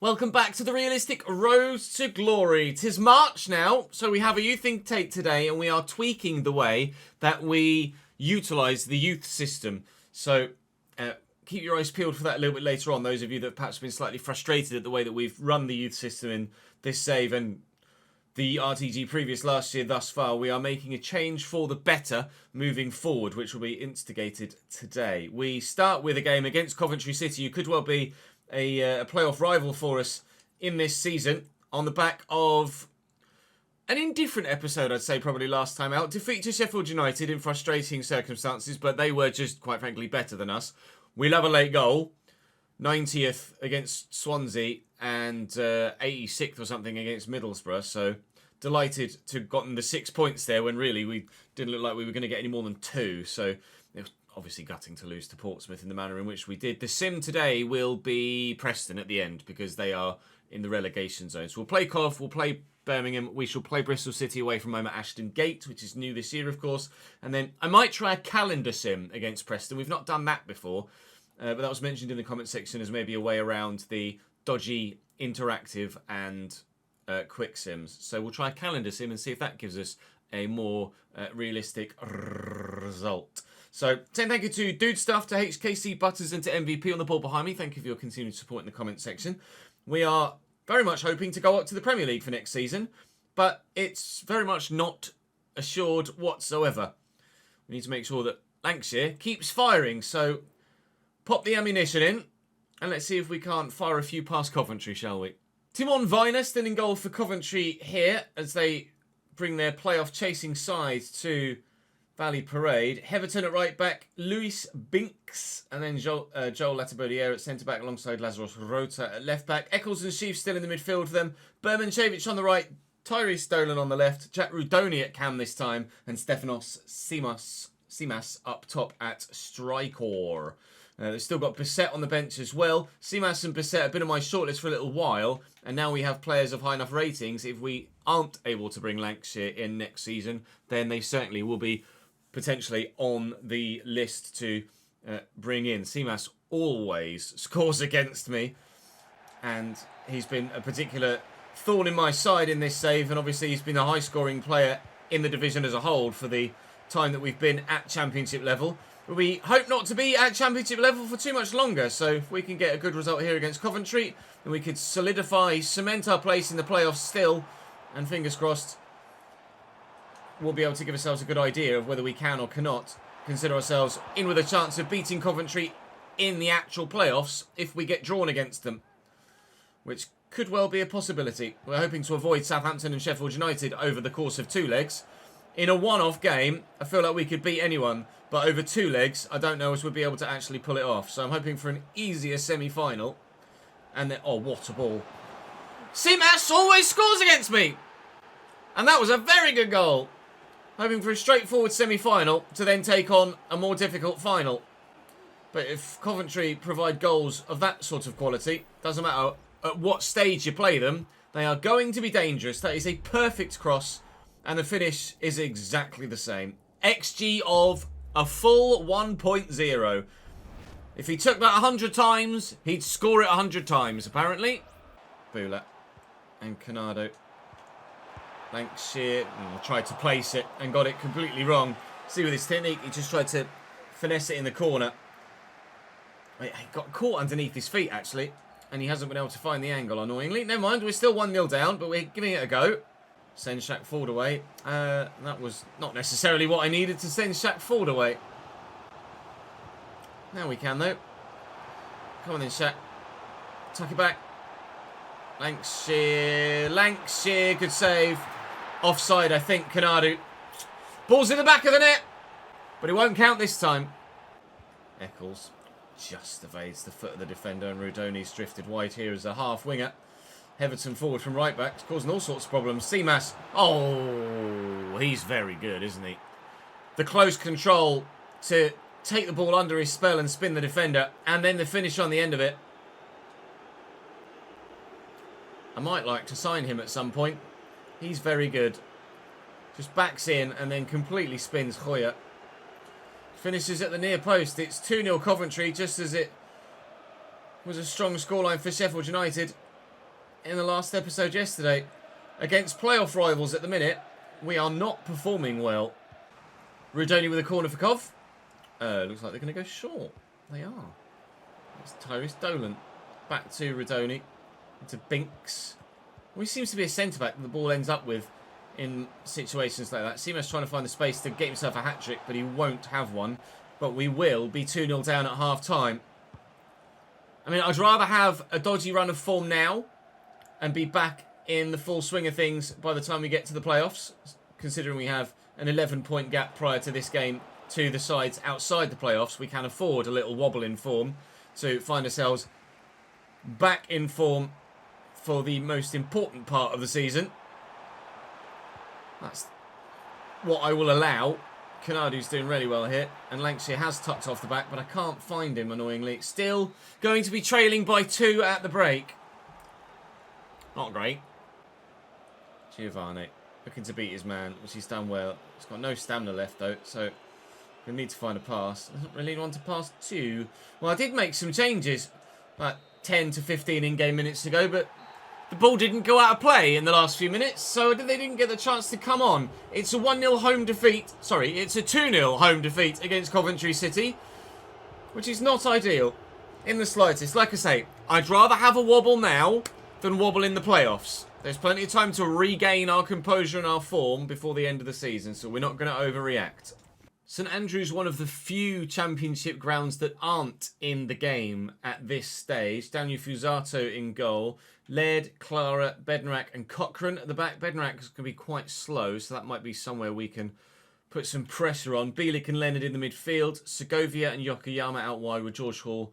Welcome back to the realistic road to glory. 'Tis March now, so we have a youth intake today, and we are tweaking the way that we utilise the youth system. So keep your eyes peeled for that a little bit later on. Those of you that have perhaps been slightly frustrated at the way that we've run the youth system in this save and the RTG previous last year thus far, we are making a change for the better moving forward, which will be instigated today. We start with a game against Coventry City, who could well be a playoff rival for us in this season, on the back of an indifferent episode, I'd say, probably last time out. Defeat to Sheffield United in frustrating circumstances, but they were just, quite frankly, better than us. We love a late goal. 90th against Swansea and 86th or something against Middlesbrough, so delighted to have gotten the 6 points there when really we didn't look like we were going to get any more than 2, so it was obviously gutting to lose to Portsmouth in the manner in which we did. The sim today will be Preston at the end because they are in the relegation zone. So we'll play Cov, we'll play Birmingham, we shall play Bristol City away from home at Ashton Gate, which is new this year, of course. And then I might try a calendar sim against Preston. We've not done that before, but that was mentioned in the comment section as maybe a way around the dodgy interactive and quick sims. So we'll try a calendar sim and see if that gives us a more realistic result. So, saying thank you to Dude Stuff, to HKC Butters, and to MVP on the ball behind me. Thank you for your continued support in the comment section. We are very much hoping to go up to the Premier League for next season, but it's very much not assured whatsoever. We need to make sure that Lancashire keeps firing, so pop the ammunition in, and let's see if we can't fire a few past Coventry, shall we? Timon Viner still in goal for Coventry here, as they bring their playoff chasing side to Valley Parade. Heverton at right back, Luis Binks, and then Joel Latabodiere at centre back alongside Lazarus Rota at left back. Eccles and Sheaf still in the midfield for them. Bermanchevich on the right, Tyrese Dolan on the left, Jack Rudoni at cam this time, and Stefanos Simas up top at striker. They've still got Bissett on the bench as well. Simas and Bissett have been on my shortlist for a little while, and now we have players of high enough ratings. If we aren't able to bring Lancashire in next season, then they certainly will be potentially on the list to bring in. Simas always scores against me, and he's been a particular thorn in my side in this save, and obviously he's been a high-scoring player in the division as a whole for the time that we've been at Championship level. We hope not to be at Championship level for too much longer, so if we can get a good result here against Coventry, then we could solidify, cement our place in the playoffs still, and fingers crossed, we'll be able to give ourselves a good idea of whether we can or cannot consider ourselves in with a chance of beating Coventry in the actual playoffs if we get drawn against them, which could well be a possibility. We're hoping to avoid Southampton and Sheffield United over the course of 2 legs. In a one-off game, I feel like we could beat anyone, but over 2 legs, I don't know if we'll be able to actually pull it off. So I'm hoping for an easier semi-final. And then, oh, what a ball. Simas always scores against me! And that was a very good goal. Hoping for a straightforward semi-final to then take on a more difficult final. But if Coventry provide goals of that sort of quality, doesn't matter at what stage you play them, they are going to be dangerous. That is a perfect cross, and the finish is exactly the same. XG of a full 1.0. If he took that 100 times, he'd score it 100 times, apparently. Bula and Canado. Lancashire tried to place it and got it completely wrong. See, with his technique, he just tried to finesse it in the corner. He got caught underneath his feet, actually, and he hasn't been able to find the angle, annoyingly. Never mind, we're still 1-0 down, but we're giving it a go. Send Shaq Ford away. That was not necessarily what I needed to send Shaq Ford away. Now we can, though. Come on then, Shaq. Tuck it back. Lancashire, good save. Offside, I think, Canadu. Ball's in the back of the net, but it won't count this time. Eccles just evades the foot of the defender, and Rudoni's drifted wide here as a half-winger. Heverton forward from right back, causing all sorts of problems. Simas, oh, he's very good, isn't he? The close control to take the ball under his spell and spin the defender, and then the finish on the end of it. I might like to sign him at some point. He's very good. Just backs in and then completely spins Hoyer. Finishes at the near post. It's 2-0 Coventry, just as it was a strong scoreline for Sheffield United. in the last episode yesterday. Against playoff rivals at the minute, we are not performing well. Rudoni with a corner for Cov. Looks like they're going to go short. They are. It's Tyrese Dolan. Back to Rudoni. Into Binks. He seems to be a centre-back that the ball ends up with in situations like that. Seamus trying to find the space to get himself a hat-trick, but he won't have one. But we will be 2-0 down at half-time. I mean, I'd rather have a dodgy run of form now and be back in the full swing of things by the time we get to the playoffs, considering we have an 11-point gap prior to this game to the sides outside the playoffs. We can afford a little wobble in form to find ourselves back in form for the most important part of the season. That's what I will allow. Canadu's doing really well here, and Lancashire has tucked off the back, but I can't find him, annoyingly. Still going to be trailing by 2 at the break. Not great. Giovanni looking to beat his man, which he's done well. He's got no stamina left, though, so we need to find a pass. Doesn't really want to pass to. Well, I did make some changes, like 10 to 15 in-game minutes ago, but the ball didn't go out of play in the last few minutes, so they didn't get the chance to come on. It's a 1-0 home defeat. Sorry, it's a 2-0 home defeat against Coventry City, which is not ideal in the slightest. Like I say, I'd rather have a wobble now than wobble in the playoffs. There's plenty of time to regain our composure and our form before the end of the season, so we're not going to overreact. St Andrews, one of the few championship grounds that aren't in the game at this stage. Daniel Fusato in goal. Laird, Clara, Bednarak and Cochrane at the back. Bednarak is going to be quite slow, so that might be somewhere we can put some pressure on. Bielik and Leonard in the midfield. Segovia and Yokoyama out wide with George Hall.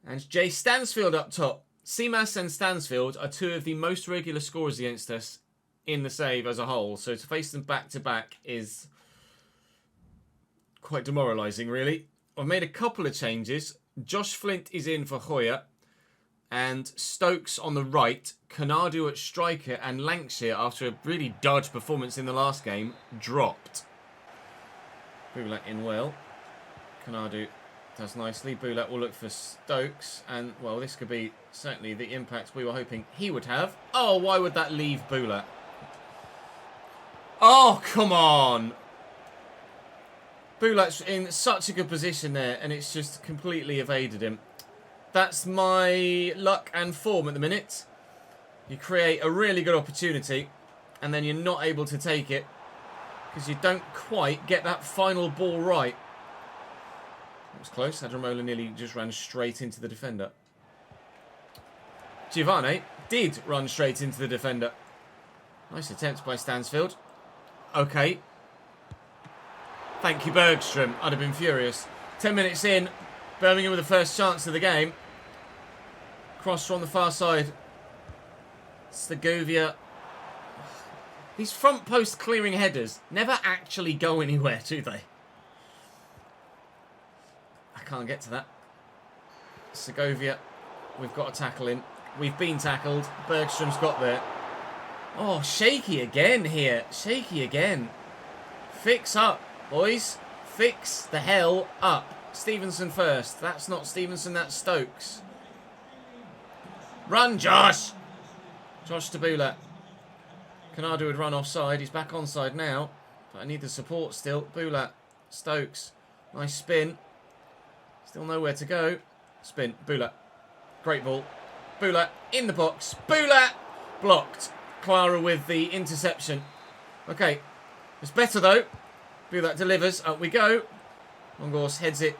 And Jay Stansfield up top. Seamas and Stansfield are two of the most regular scorers against us in the save as a whole. So to face them back-to-back is quite demoralising, really. I've made a couple of changes. Josh Flint is in for Hoyer. And Stokes on the right. Canadu at striker. And Lancashire, after a really dodgy performance in the last game, dropped. Bulak in well. Canadu does nicely. Bulak will look for Stokes. And, well, this could be certainly the impact we were hoping he would have. Oh, why would that leave Bulak? Oh, come on. Bulak's in such a good position there, and it's just completely evaded him. That's my luck and form at the minute. You create a really good opportunity, and then you're not able to take it because you don't quite get that final ball right. It was close. Adramola nearly just ran straight into the defender. Giovanni did run straight into the defender. Nice attempt by Stansfield. Okay. Thank you, Bergstrom. I'd have been furious. 10 minutes in. Birmingham with the first chance of the game. Cross from the far side. Segovia. These front post clearing headers never actually go anywhere, do they? I can't get to that. Segovia. We've got a tackle in. We've been tackled. Bergstrom's got there. Oh, shaky again here. Shaky again. Fix up, boys. Fix the hell up. Stevenson first. That's not Stevenson, that's Stokes. Run, Josh! Josh Tabula. Canadu would run offside. He's back onside now. But I need the support still. Bula. Stokes. Nice spin. Still nowhere to go. Spin. Bula. Great ball. Bula in the box. Bula! Blocked. Clara with the interception. Okay. It's better though. Bula delivers. Up we go. Longors heads it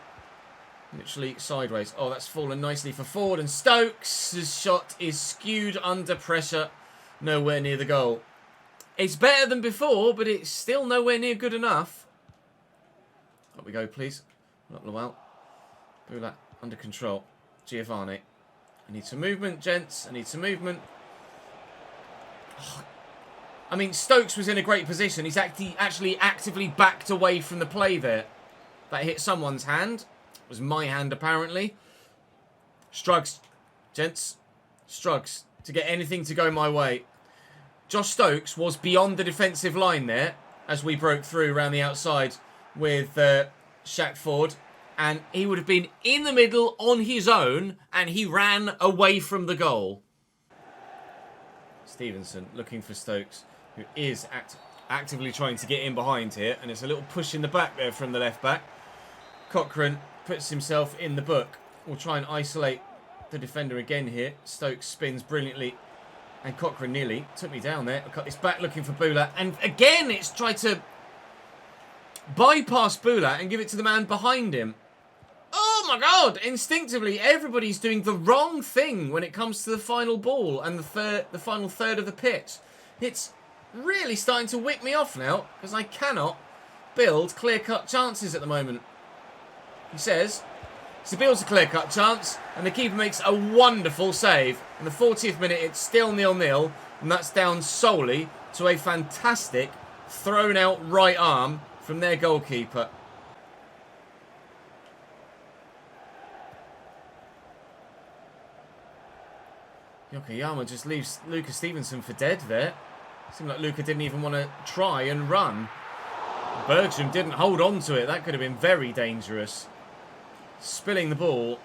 literally sideways. Oh, that's fallen nicely for Ford. And Stokes' shot is skewed under pressure. Nowhere near the goal. It's better than before, but it's still nowhere near good enough. Up we go, please. Up Lowell. Bula under control. Giovanni. I need some movement, gents. I need some movement. Oh, I mean, Stokes was in a great position. He's actually actively backed away from the play there. That hit someone's hand. It was my hand, apparently. Strugs, gents. Strugs to get anything to go my way. Josh Stokes was beyond the defensive line there as we broke through around the outside with Shaq Ford. And he would have been in the middle on his own, and he ran away from the goal. Stevenson looking for Stokes, who is actively trying to get in behind here. And it's a little push in the back there from the left back. Cochrane puts himself in the book. We'll try and isolate the defender again here. Stokes spins brilliantly. And Cochrane nearly took me down there. I cut this back looking for Bula. And again, it's tried to bypass Bula and give it to the man behind him. Oh my God! Instinctively, everybody's doing the wrong thing when it comes to the final ball and the final third of the pitch. It's really starting to wick me off now because I cannot build clear-cut chances at the moment. He says, he builds a clear-cut chance and the keeper makes a wonderful save. In the 40th minute, it's still 0-0 and that's down solely to a fantastic thrown-out right arm from their goalkeeper. Yokoyama just leaves Luca Stevenson for dead there. Seemed like Luca didn't even want to try and run. Bergstrom didn't hold on to it. That could have been very dangerous. Spilling the ball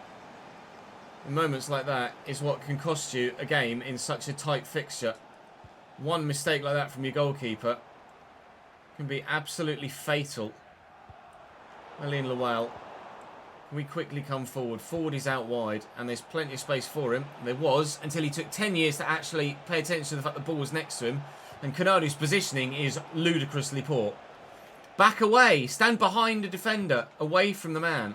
in moments like that is what can cost you a game in such a tight fixture. One mistake like that from your goalkeeper can be absolutely fatal. Alain Lowell. We quickly come forward. Forward is out wide, and there's plenty of space for him. There was, until he took 10 years to actually pay attention to the fact the ball was next to him. And Konadu's positioning is ludicrously poor. Back away. Stand behind the defender. Away from the man.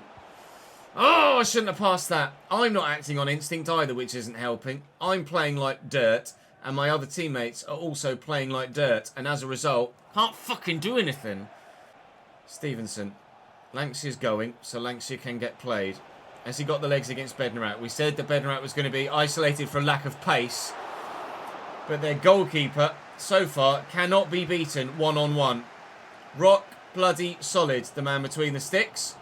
Oh, I shouldn't have passed that. I'm not acting on instinct either, which isn't helping. I'm playing like dirt, and my other teammates are also playing like dirt. And as a result, can't fucking do anything. Stevenson. Lankshire's going, so Lankshire can get played. Has he got the legs against Bednarat? We said that Bednarat was going to be isolated for lack of pace. But their goalkeeper, so far, cannot be beaten one-on-one. Rock bloody solid, the man between the sticks.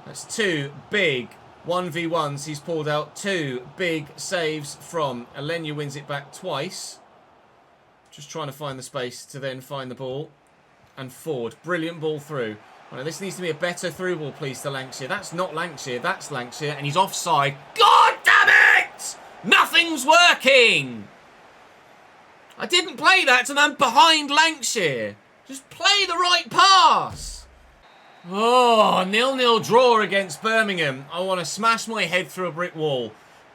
That's two big 1v1s he's pulled out. Two big saves from. Alenia wins it back twice. Just trying to find the space to then find the ball. And Ford, brilliant ball through. Well, this needs to be a better through ball, please, to Lancashire. That's not Lancashire, that's Lancashire, and he's offside. God damn it! Nothing's working! I didn't play that to the man behind Lancashire. Just play the right pass. Oh, 0-0 draw against Birmingham. I want to smash my head through a brick wall.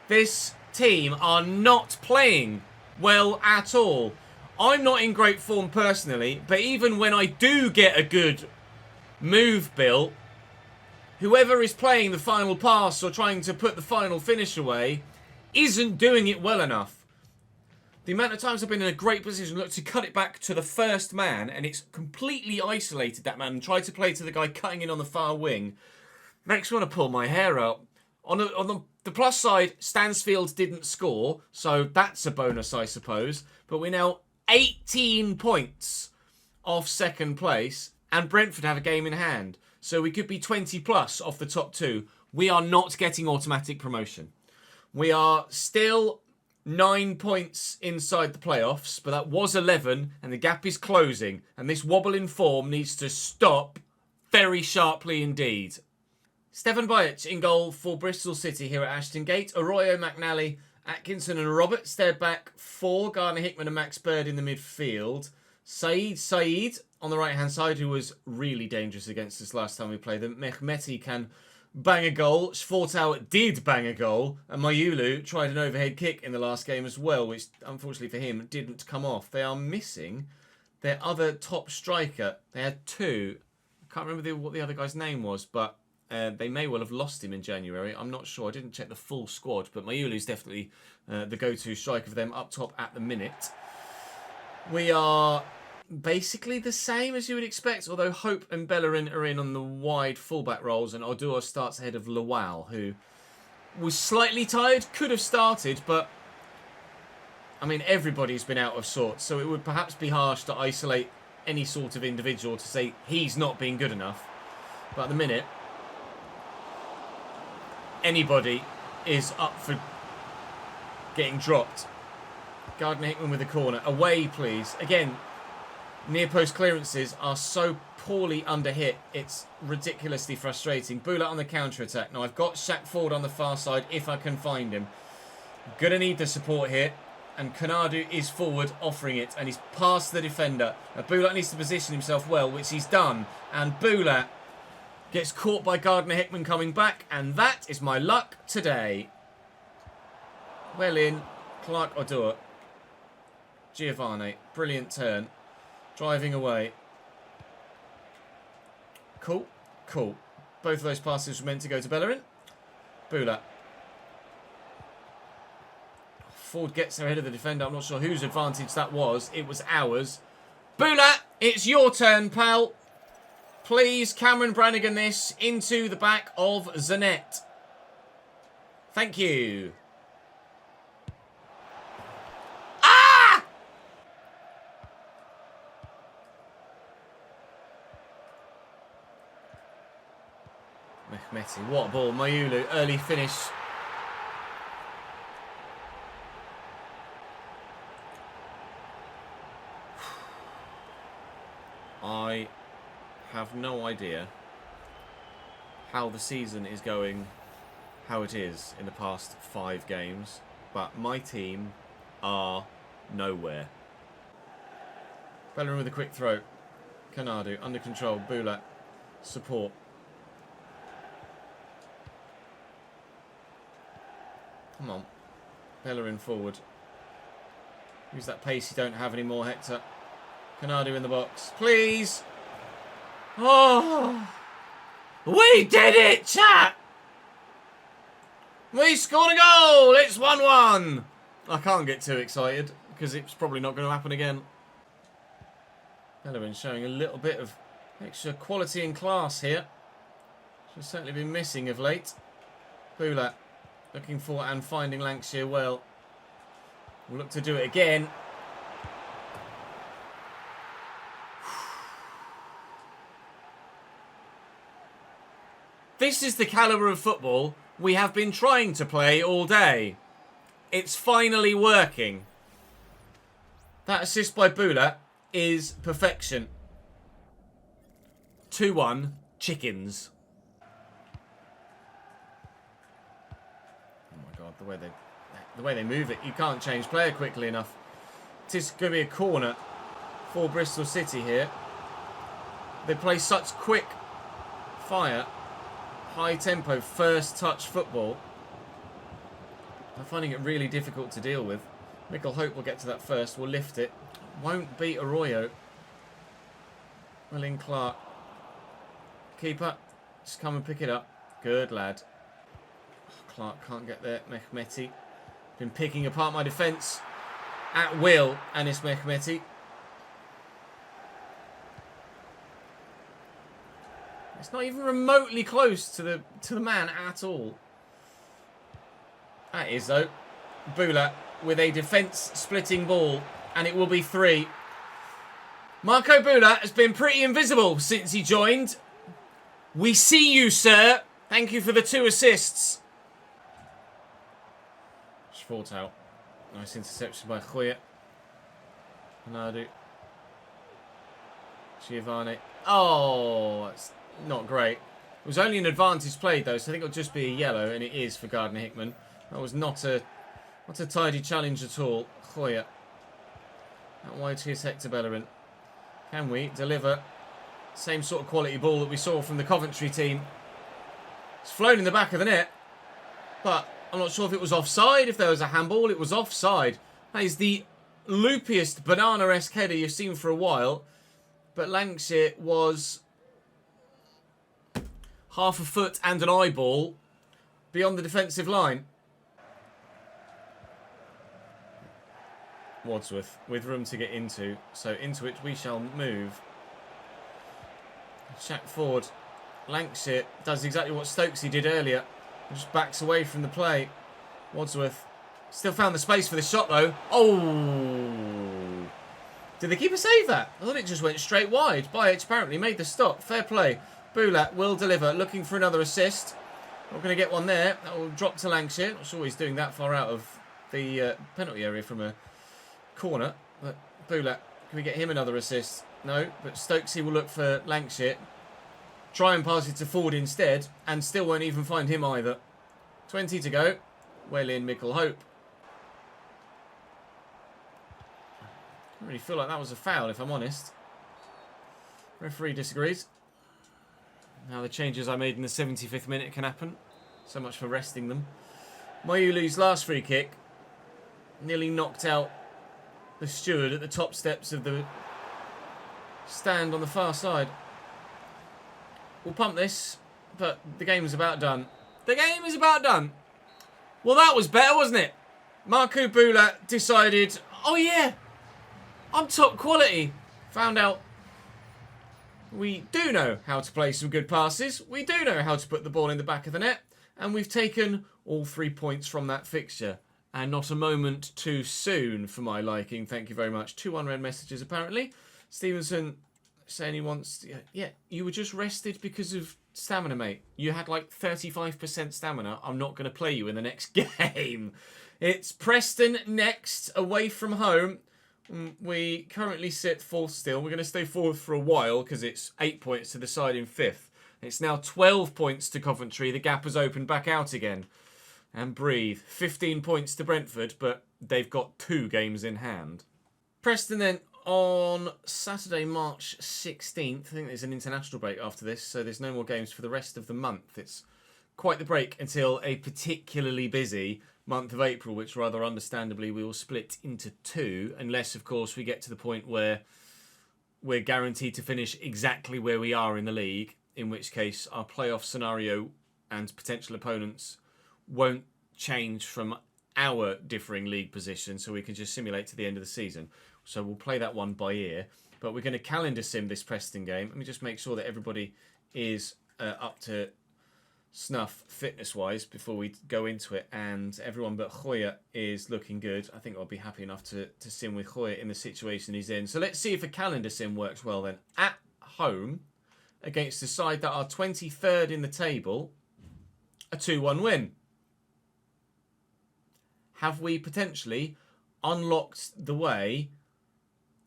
This team are not playing well at all. I'm not in great form personally, but even when I do get a good move built, whoever is playing the final pass or trying to put the final finish away isn't doing it well enough. The amount of times I've been in a great position, look, to cut it back to the first man, and it's completely isolated that man and tried to play to the guy cutting in on the far wing, makes me want to pull my hair out. On the plus side, Stansfield didn't score, so that's a bonus, I suppose. But we're now 18 points off second place, and Brentford have a game in hand. So we could be 20 plus off the top two. We are not getting automatic promotion. We are still 9 points inside the playoffs, but that was 11, and the gap is closing. And this wobble in form needs to stop very sharply indeed. Stefan Bajic in goal for Bristol City here at Ashton Gate. Arroyo, McNally, Atkinson and Robert stared back 4. Gardner Hickman and Max Bird in the midfield. Saeed on the right-hand side, who was really dangerous against us last time we played them. Mehmeti can bang a goal. Sfortau did bang a goal. And Mayulu tried an overhead kick in the last game as well, which, unfortunately for him, didn't come off. They are missing their other top striker. They had 2. I can't remember what the other guy's name was, but they may well have lost him in January. I'm not sure. I didn't check the full squad, but Mayulu's definitely the go-to striker for them up top at the minute. We are basically the same as you would expect, although Hope and Bellerin are in on the wide fullback roles, and Odua starts ahead of Lowell, who was slightly tired, could have started, but I mean, everybody's been out of sorts, so it would perhaps be harsh to isolate any sort of individual to say he's not being good enough. But at the minute, anybody is up for getting dropped. Gardner Hickman with the corner. Away, please. Again, near post clearances are so poorly under hit, it's ridiculously frustrating. Bula on the counter-attack. Now, I've got Shaq Ford on the far side if I can find him. Gonna need the support here. And Kanadu is forward, offering it. And he's past the defender. Now, Bulat needs to position himself well, which he's done. And Bulat gets caught by Gardner-Hickman coming back. And that is my luck today. Well in. Clark Odua. Giovanni. Brilliant turn. Driving away. Cool. Cool. Both of those passes were meant to go to Bellerin. Bulat. Ford gets there ahead of the defender. I'm not sure whose advantage that was. It was ours. Bulat, it's your turn, pal. Please, Cameron Brannigan this into the back of Zanet. Thank you. Ah! Mehmeti, what a ball. Mayulu, early finish. I have no idea how the season is going, how it is in the past 5 games, but my team are nowhere. Bellerin with a quick throw. Kanadu under control. Bulat support. Come on. Bellerin forward. Use that pace you don't have anymore, Hector. Kanadu in the box. Please. Oh. We did it, chat. We scored a goal. It's 1-1. I can't get too excited because it's probably not going to happen again. Bellerin showing a little bit of extra quality and class here. She's certainly been missing of late. Bulat looking for and finding Lancashire well. We'll look to do it again. This is the calibre of football we have been trying to play all day. It's finally working. That assist by Bulat is perfection. 2-1, chickens. Oh my God, the way they move it, you can't change player quickly enough. It is going to be a corner for Bristol City here. They play such quick fire. High tempo, first touch football. I'm finding it really difficult to deal with. Michael Hope will get to that first. We'll lift it. Won't beat Arroyo. Well in Clark. Keeper. Just come and pick it up. Good lad. Clark can't get there. Mehmeti. Been picking apart my defence at will. Anis Mehmeti. It's not even remotely close to the man at all. That is, though. Bulat with a defence-splitting ball. And it will be 3. Marco Bulat has been pretty invisible since he joined. We see you, sir. Thank you for the 2 assists. Schwartau. Nice interception by Khoya. Kanadu. Giovanni. Oh, that's not great. It was only an advantage played though, so I think it'll just be a yellow, and it is for Gardner-Hickman. That was not a tidy challenge at all. Khoya. Out wide to his Hector Bellerin. Can we deliver same sort of quality ball that we saw from the Coventry team? It's flown in the back of the net, but I'm not sure if it was offside. If there was a handball, it was offside. That is the loopiest banana-esque header you've seen for a while, but Lancashire was half a foot and an eyeball beyond the defensive line. Wadsworth with room to get into, so into it we shall move. Shaq Ford. Lancashire does exactly what Stokesy did earlier. Just backs away from the play. Wadsworth still found the space for the shot though. Oh! Did the keeper save that? I thought it just went straight wide. Bajic apparently made the stop. Fair play. Bulat will deliver, looking for another assist. Not going to get one there. That will drop to Lancashire. Not sure he's doing that far out of the penalty area from a corner. But Bulat, can we get him another assist? No, but Stokesy will look for Lancashire. Try and pass it to Ford instead, and still won't even find him either. 20 to go. Well in, Michael Hope. I really feel like that was a foul, if I'm honest. Referee disagrees. Now the changes I made in the 75th minute can happen. So much for resting them. Mayulu's last free kick nearly knocked out the steward at the top steps of the stand on the far side. We'll pump this, but the game is about done. The game is about done. Well, that was better, wasn't it? Marco Bula decided, oh yeah, I'm top quality. Found out we do know how to play some good passes. We do know how to put the ball in the back of the net. And we've taken all 3 points from that fixture. And not a moment too soon for my liking. Thank you very much. 2 unread messages apparently. Stevenson saying he wants... Yeah, you were just rested because of stamina, mate. You had like 35% stamina. I'm not going to play you in the next game. It's Preston next, away from home. We currently sit 4th still. We're going to stay 4th for a while because it's 8 points to the side in 5th. It's now 12 points to Coventry. The gap has opened back out again. And breathe. 15 points to Brentford, but they've got 2 games in hand. Preston then on Saturday, March 16th. I think there's an international break after this, so there's no more games for the rest of the month. It's quite the break until a particularly busy month of April, which rather understandably we will split into 2, unless, of course, we get to the point where we're guaranteed to finish exactly where we are in the league, in which case our playoff scenario and potential opponents won't change from our differing league position, so we can just simulate to the end of the season. So we'll play that one by ear. But we're going to calendar sim this Preston game. Let me just make sure that everybody is up to snuff fitness-wise before we go into it. And everyone but Hoya is looking good. I think I'll be happy enough to sim with Hoya in the situation he's in. So let's see if a calendar sim works well then. At home, against the side that are 23rd in the table, a 2-1 win. Have we potentially unlocked the way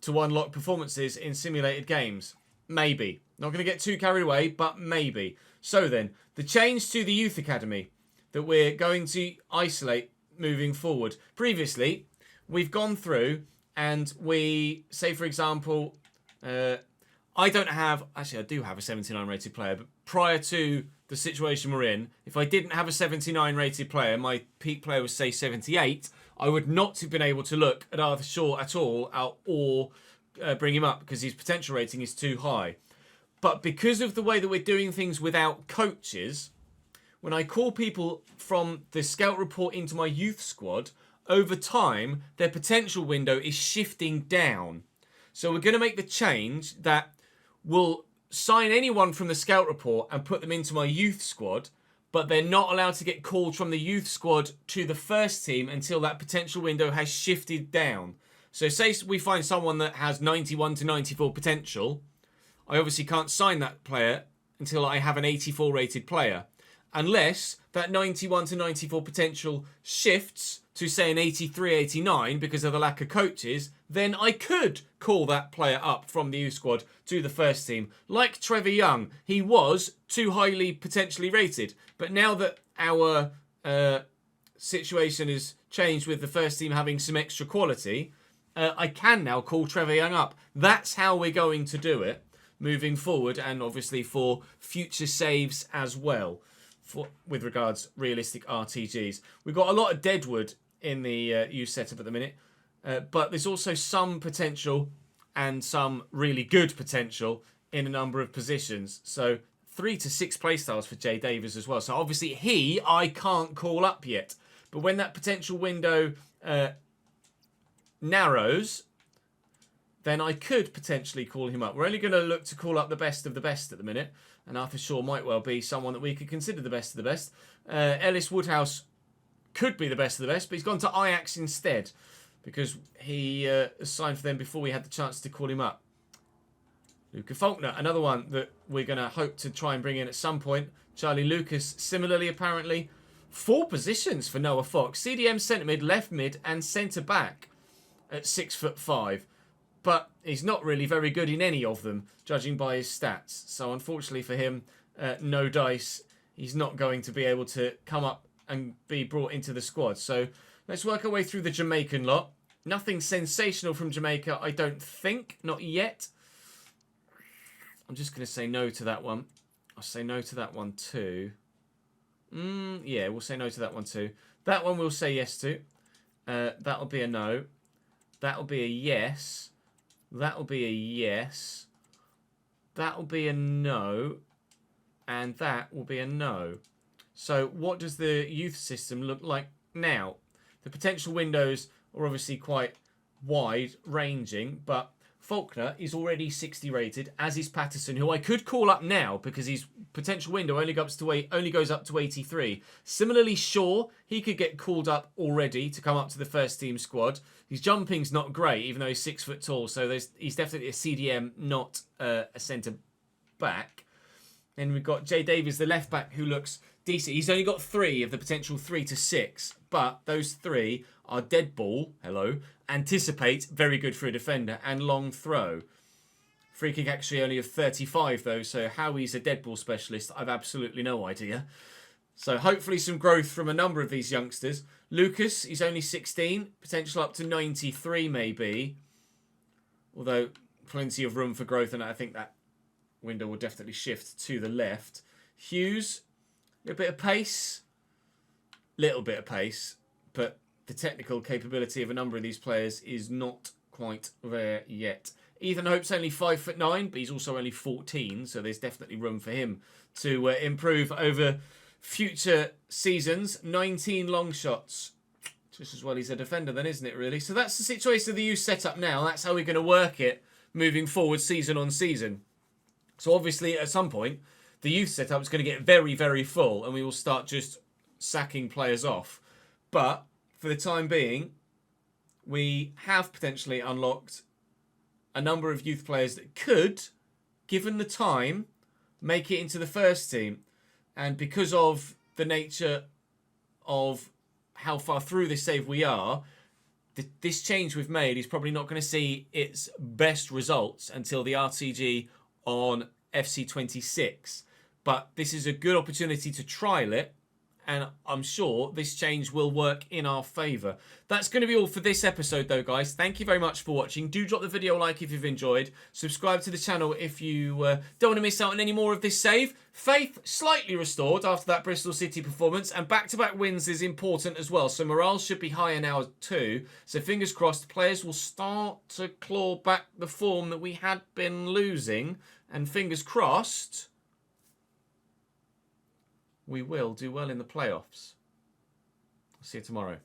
to unlock performances in simulated games? Maybe. Not going to get too carried away, but maybe. So then, the change to the Youth Academy that we're going to isolate moving forward. Previously, we've gone through and we, say for example, I don't have, actually I do have a 79 rated player, but prior to the situation we're in, if I didn't have a 79 rated player, my peak player was say 78, I would not have been able to look at Arthur Shaw at all or bring him up because his potential rating is too high. But because of the way that we're doing things without coaches, when I call people from the scout report into my youth squad, over time, their potential window is shifting down. So we're going to make the change that will sign anyone from the scout report and put them into my youth squad, but they're not allowed to get called from the youth squad to the first team until that potential window has shifted down. So say we find someone that has 91 to 94 potential, I obviously can't sign that player until I have an 84 rated player. Unless that 91 to 94 potential shifts to say an 83, 89 because of the lack of coaches, then I could call that player up from the youth squad to the first team. Like Trevor Young, he was too highly potentially rated. But now that our situation has changed with the first team having some extra quality, I can now call Trevor Young up. That's how we're going to do it moving forward, and obviously for future saves as well. With regards realistic RTGs. We've got a lot of deadwood in the youth setup at the minute, but there's also some potential and some really good potential in a number of positions. So 3 to 6 playstyles for Jay Davies as well. So obviously I can't call up yet. But when that potential window narrows, then I could potentially call him up. We're only going to look to call up the best of the best at the minute. And Arthur Shaw might well be someone that we could consider the best of the best. Ellis Woodhouse could be the best of the best, but he's gone to Ajax instead because he signed for them before we had the chance to call him up. Luca Faulkner, another one that we're going to hope to try and bring in at some point. Charlie Lucas, similarly, apparently. 4 positions for Noah Fox. CDM centre mid, left mid, and centre back at 6'5". But he's not really very good in any of them, judging by his stats. So unfortunately for him, no dice. He's not going to be able to come up and be brought into the squad. So let's work our way through the Jamaican lot. Nothing sensational from Jamaica, I don't think. Not yet. I'm just going to say no to that one. I'll say no to that one too. Yeah, we'll say no to that one too. That one we'll say yes to. That'll be a no. That'll be a yes. That'll be a yes. That'll be a no. And that will be a no. So what does the youth system look like now? The potential windows are obviously quite wide ranging, but Faulkner is already 60 rated, as is Patterson, who I could call up now because his potential window only goes up to 83. Similarly, Shaw, he could get called up already to come up to the first team squad. His jumping's not great, even though he's 6 foot tall, so he's definitely a CDM, not a centre back. Then we've got Jay Davies, the left back, who looks decent. He's only got 3 of the potential 3 to 6, but those 3 are dead ball, anticipate, very good for a defender, and long throw. Free kick actually only of 35 though, so how he's a dead ball specialist, I've absolutely no idea. So hopefully some growth from a number of these youngsters. Lucas, he's only 16, potential up to 93 maybe. Although plenty of room for growth, and I think that window will definitely shift to the left. Hughes, a little bit of pace, but the technical capability of a number of these players is not quite there yet. Ethan Hope's only 5'9", but he's also only 14, so there's definitely room for him to improve over future seasons. 19 long shots. Just as well he's a defender then, isn't it, really? So that's the situation of the youth setup now. That's how we're going to work it moving forward season on season. So obviously, at some point, the youth setup is going to get very, very full, and we will start just sacking players off. But for the time being, we have potentially unlocked a number of youth players that could, given the time, make it into the first team. And because of the nature of how far through this save we are, this change we've made is probably not going to see its best results until the RTG on FC26. But this is a good opportunity to trial it, and I'm sure this change will work in our favour. That's going to be all for this episode though, guys. Thank you very much for watching. Do drop the video a like if you've enjoyed. Subscribe to the channel if you don't want to miss out on any more of this save. Faith slightly restored after that Bristol City performance, and back-to-back wins is important as well. So morale should be higher now too. So fingers crossed, players will start to claw back the form that we had been losing. And fingers crossed, we will do well in the playoffs. I'll see you tomorrow.